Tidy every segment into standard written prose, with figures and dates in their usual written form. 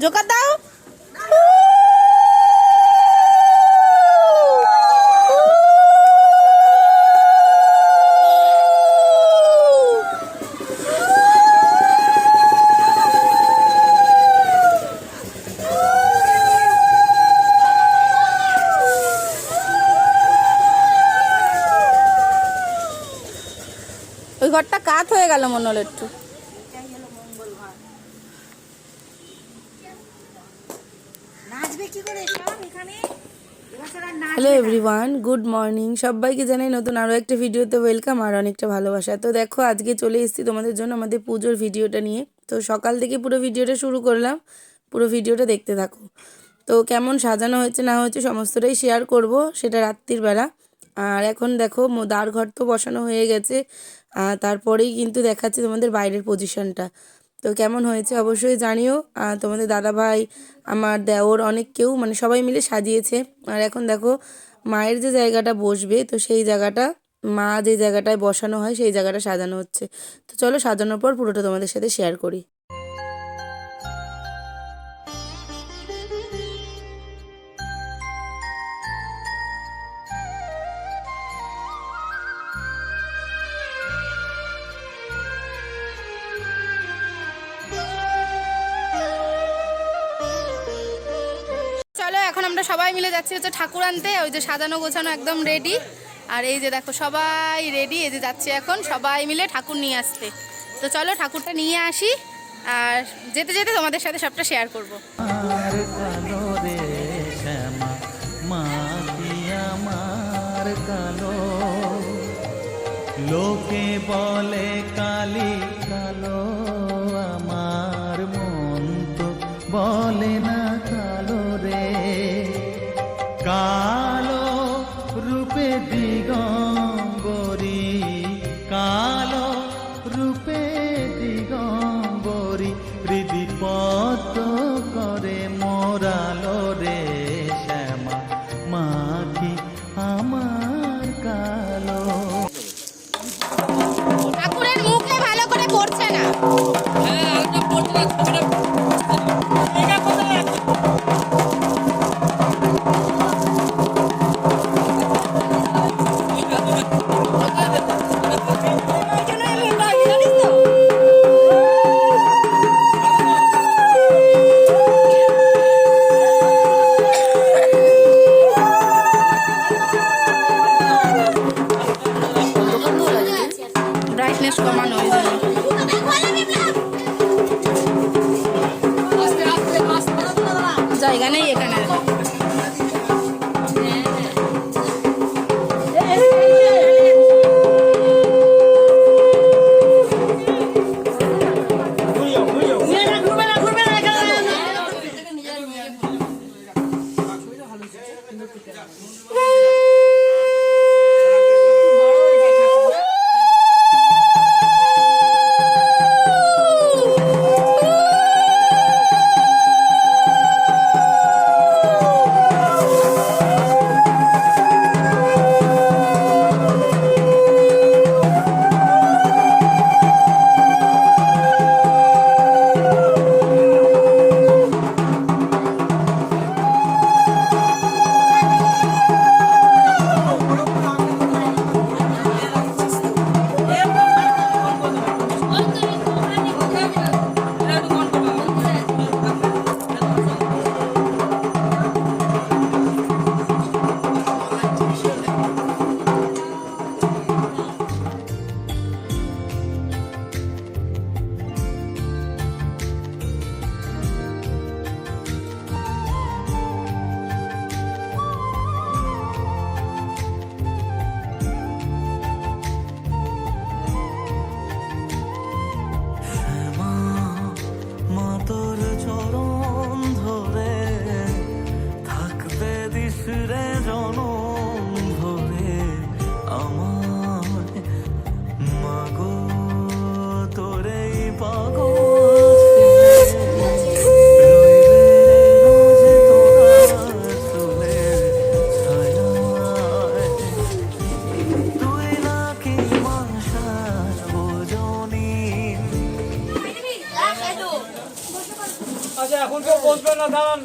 Joker দাও। ওই ঘরটা কাত হয়ে গেল মনে হলো একটু। Hello everyone, good morning. সবাইকে জানাই নতুন আরও একটা ভিডিওতে ওয়েলকাম আর অনেকটা ভালোবাসা। তো দেখো আজকে চলে এসেছি তোমাদের জন্য আমাদের পুজোর ভিডিওটা নিয়ে। তো সকাল থেকে পুরো ভিডিওটা শুরু করলাম, পুরো ভিডিওটা দেখতে থাকো। তো কেমন সাজানো হয়েছে না হয়েছে সমস্তটাই শেয়ার করব, সেটা রাত্রির বেলা। আর এখন দেখো দ্বার ঘর তো বসানো হয়ে গেছে, তারপরেই কিন্তু দেখাচ্ছে তোমাদের বাইরের পজিশনটা। তো কেমন হয়েছে অবশ্যই জানিও। তোমাদের দাদাভাই, আমার দেওর, অনেক কেউ মানে সবাই মিলে সাজিয়েছে। আর এখন দেখো মায়ের যে জায়গাটা বসবে, তো সেই জায়গাটা, মা যে জায়গাটায় বসানো হয় সেই জায়গাটা সাজানো হচ্ছে। তো চলো সাজানোর পর পুরোটা তোমাদের সাথে শেয়ার করি। চলো এখন আমরা সবাই মিলে যাচ্ছি হচ্ছে ঠাকুর আনতে। ওই যে সাজানো গোছানো একদম রেডি। আর এই যে দেখো সবাই রেডি, এই যে যাচ্ছি এখন সবাই মিলে ঠাকুর নিয়ে আসতে। তো চলো ঠাকুরটা নিয়ে আসি, আর যেতে যেতে তোমাদের সাথে সবটা শেয়ার করব। লোকে বলে কালি কালো, আমার মন তো বলে না কালো রে। কালো রূপে দিগম্বরী, কালো রূপে দিগম্বরী, হৃদি পদ্ম করে মোরালো রে শ্যামা, মাখি আমার কালো। ঠাকুরের মুখে ভালো করে পড়ছে না। ব্রাইটনেস কমানো ওই জন্য। জায়গা নেই এখানে। এখন কেউ বসবে না, দাঁড়ান।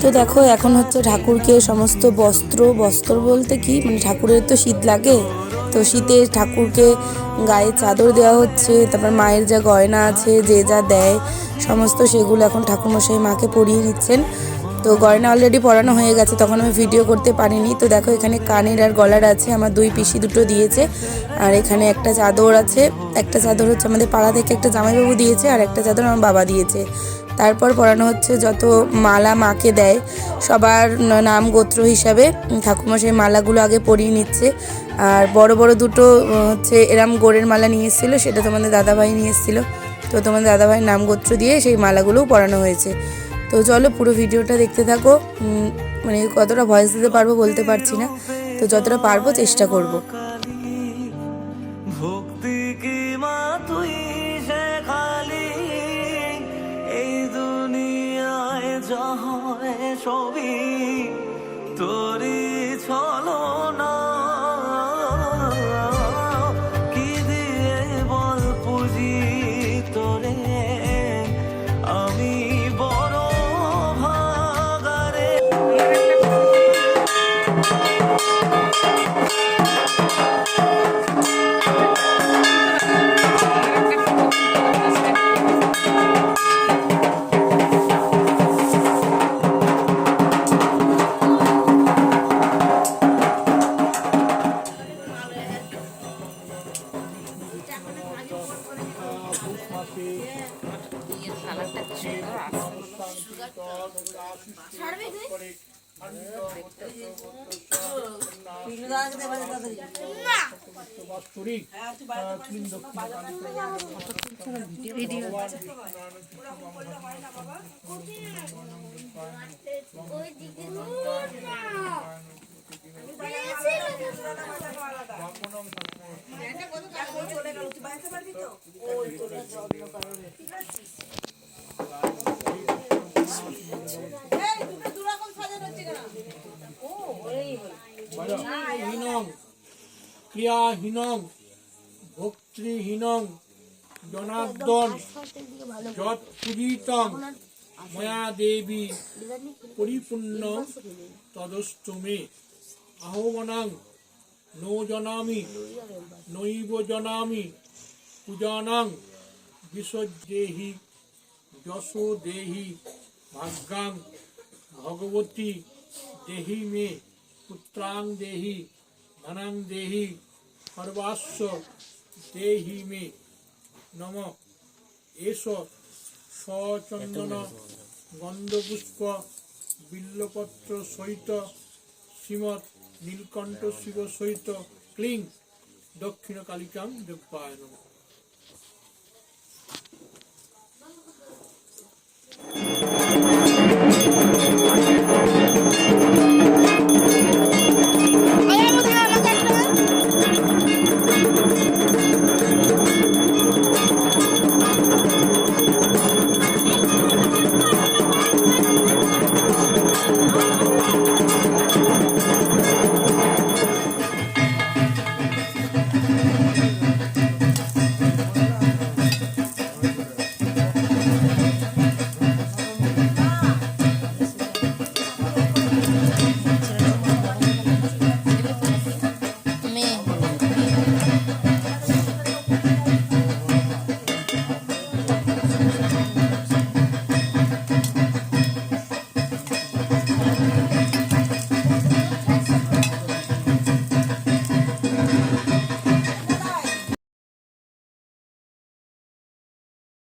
তো দেখো এখন হচ্ছে ঠাকুরকে সমস্ত বস্ত্র বলতে কি মানে ঠাকুরের তো শীত লাগে, তো শীতে ঠাকুরকে গায়ে চাদর দেওয়া হচ্ছে। তারপর মায়ের যা গয়না আছে যে যা দেয় সমস্ত সেগুলো এখন ঠাকুরমশাই মাকে পরিয়ে নিচ্ছেন। তো গয়না অলরেডি পরানো হয়ে গেছে, তখন আমি ভিডিও করতে পারিনি। তো দেখো এখানে কানের আর গলার আছে, আমার দুই পিসি দুটো দিয়েছে। আর এখানে একটা চাদর আছে, একটা চাদর হচ্ছে আমাদের পাড়া থেকে একটা জামাইবাবু দিয়েছে, আর একটা চাদর আমার বাবা দিয়েছে। তারপর পরানো হচ্ছে যত মালা মাকে দেয় সবার নাম গোত্র হিসাবে ঠাকুরমশাই মালাগুলো আগে পরিয়ে নিচ্ছে। আর বড় বড় দুটো হচ্ছে এরম গোড়ের মালা নিয়ে এসেছিলো, সেটা তোমাদের দাদাভাই নিয়ে এসেছিলো। তো তোমাদের দাদাভাইয়ের নাম গোত্র দিয়ে সেই মালাগুলোও পরানো হয়েছে। তো চলো পুরো ভিডিওটা দেখতে থাকো। মানে কতটা ভয়েস দিতে পারবো বলতে পারছি না, তো যতটা পারবো চেষ্টা করব। ভক্তি কি মা তুই শেখালি এই দুনিয়ায় যা হয় সবই তোরই ছলনা। কি দিয়ে বল পুজি তোরে আমি বড় ভাগারে। ক্রিয়াহীনং ভক্তিহীনং জনার্দন যৎ পূজিতং ময়া দেবী পরিপূর্ণ তদস্তু মে। আহ্বানং নো জানামি নৈব জানামি পূজানং বিসজ্জেহি যশো দেহি ভাগ্যাং ভগবতী দেহি মে পুত্রাং দেহি ধনং দেহি সর্বাস্ব দেহি মে নম। এষ সচন্দন গন্ধপুষ্প বিল্লপত্র সহিত শ্রীমৎ নীলকণ্ঠ শিব সহিত ক্লিং দক্ষিণ কালিকাং দেবায় নমঃ।